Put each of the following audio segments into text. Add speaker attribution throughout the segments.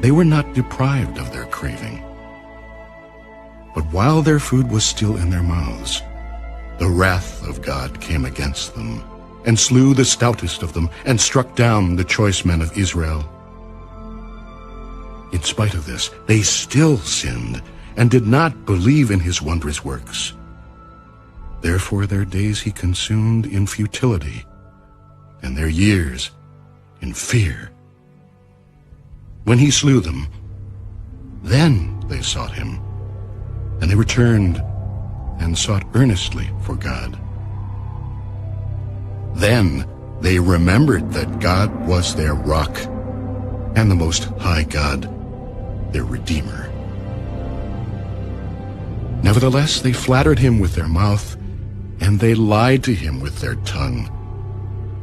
Speaker 1: they were not deprived of their craving. But while their food was still in their mouths, the wrath of God came against them, and slew the stoutest of them, and struck down the choice men of Israel. In spite of this, they still sinned, and did not believe in his wondrous works. Therefore their days he consumed in futility, and their years in fear. When he slew them, then they sought him, and they returned and sought earnestly for God. Then they remembered that God was their rock, and the Most High God, their Redeemer. Nevertheless, they flattered him with their mouth, and they lied to him with their tongue.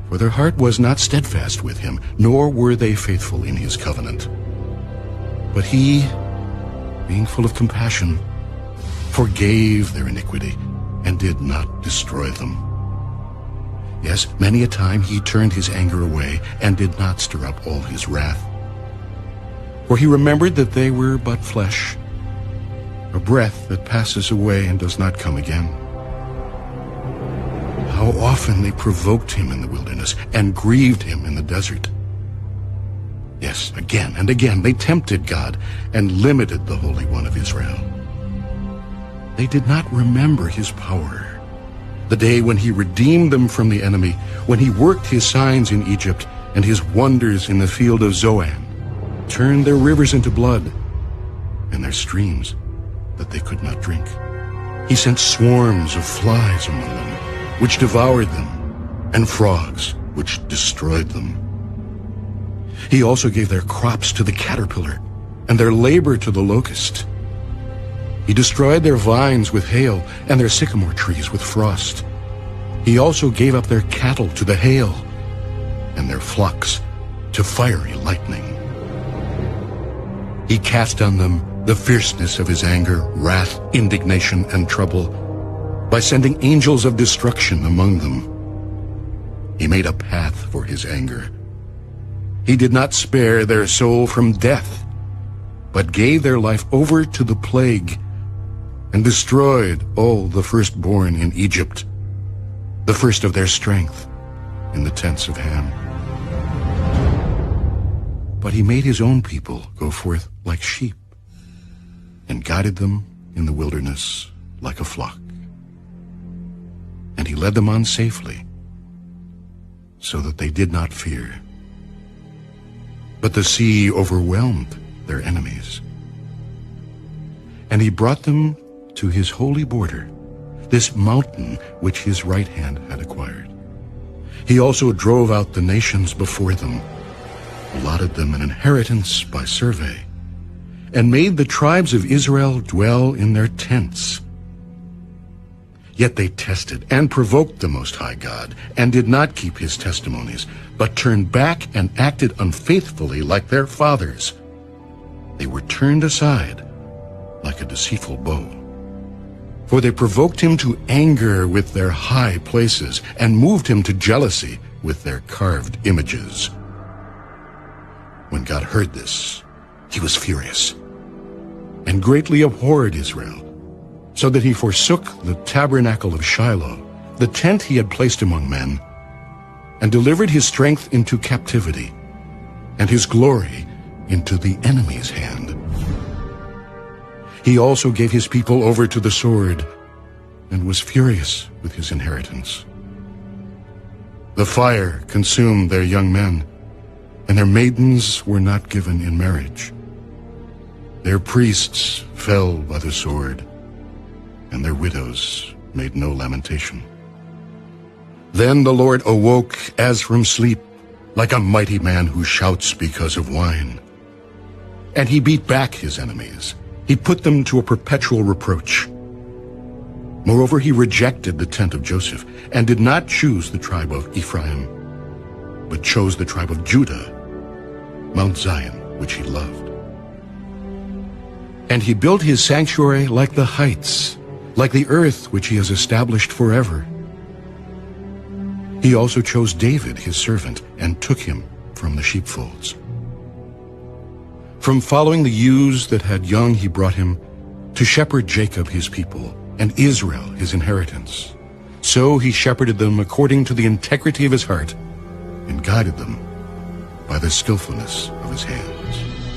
Speaker 1: For their heart was not steadfast with him, nor were they faithful in his covenant. But he, being full of compassion, forgave their iniquity, and did not destroy them. Yes, many a time he turned his anger away, and did not stir up all his wrath. For he remembered that they were but flesh, a breath that passes away and does not come again. How often they provoked him in the wilderness, and grieved him in the desert. Yes, again and again they tempted God, and limited the Holy One of Israel. They did not remember his power, the day when he redeemed them from the enemy, when he worked his signs in Egypt, and his wonders in the field of Zoan, turned their rivers into blood, and their streams that they could not drink. He sent swarms of flies among them, which devoured them, and frogs, which destroyed them. He also gave their crops to the caterpillar, and their labor to the locust. He destroyed their vines with hail, and their sycamore trees with frost. He also gave up their cattle to the hail, and their flocks to fiery lightning. He cast on them the fierceness of his anger, wrath, indignation, and trouble, by sending angels of destruction among them. He made a path for his anger. He did not spare their soul from death, but gave their life over to the plague, and destroyed all the firstborn in Egypt, the first of their strength in the tents of Ham. But he made his own people go forth like sheep, and guided them in the wilderness like a flock. And he led them on safely, so that they did not fear. But the sea overwhelmed their enemies. And he brought them to his holy border, this mountain which his right hand had acquired. He also drove out the nations before them, allotted them an inheritance by survey, and made the tribes of Israel dwell in their tents. Yet they tested and provoked the Most High God, and did not keep his testimonies, but turned back and acted unfaithfully like their fathers. They were turned aside like a deceitful bow. For they provoked him to anger with their high places, and moved him to jealousy with their carved images. When God heard this, he was furious, and greatly abhorred Israel, so that he forsook the tabernacle of Shiloh, the tent he had placed among men, and delivered his strength into captivity, and his glory into the enemy's hand. He also gave his people over to the sword, and was furious with his inheritance. The fire consumed their young men, and their maidens were not given in marriage. Their priests fell by the sword, and their widows made no lamentation. Then the Lord awoke as from sleep, like a mighty man who shouts because of wine. And he beat back his enemies. He put them to a perpetual reproach. Moreover, he rejected the tent of Joseph, and did not choose the tribe of Ephraim, but chose the tribe of Judah, Mount Zion, which he loved. And he built his sanctuary like the heights, like the earth which he has established forever. He also chose David his servant, and took him from the sheepfolds. From following the ewes that had young he brought him to shepherd Jacob his people and Israel his inheritance. So he shepherded them according to the integrity of his heart and guided them by the skillfulness of his hands.